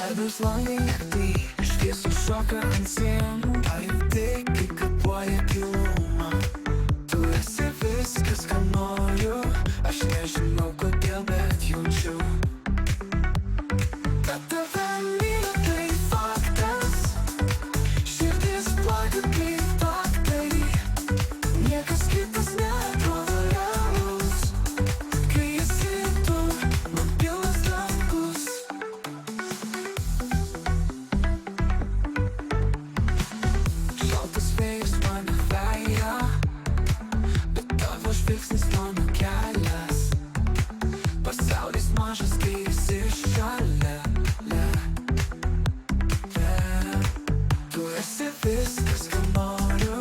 Ledas langai naktį, šviesų šoka ant sienų. Pajauti, kai kapuoja gilumą. Tu esi viskas, ką noriu. Aš nežinau kodėl, bet jaučiu, kad tave myliu, tai faktas. Širdis plaka kaip taktai. Niekas kitas neatrodo realus. Kai esi tu, man pilnas dangus. Šaltas vėjas mane veja, bet tavo žvilgsnis mano kelias. Pasaulis mažas, kai esi šalia. Tu esi viskas, ką noriu.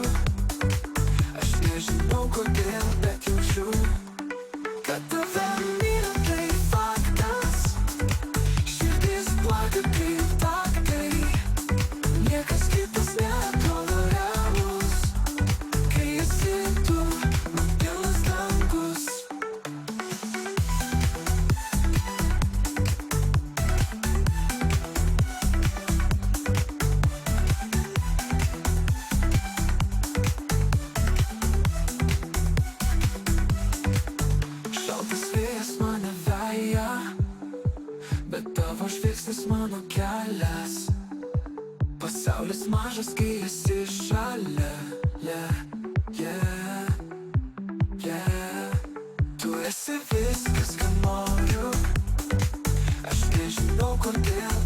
Aš nežinau kodėl, bet jaučiu, kad tave myliu, tai faktas. Širdis plaka kaip taktai. Niekas kitas neatrodo realus. Kai esi tu, man pilnas dangus. Šaltas vėjas mane veja, bet tavo žvilgsnis mano kelias. Pasaulis mažas, kai esi šalia. Tu esi viskas, ką noriu. Aš nežinau kodėl,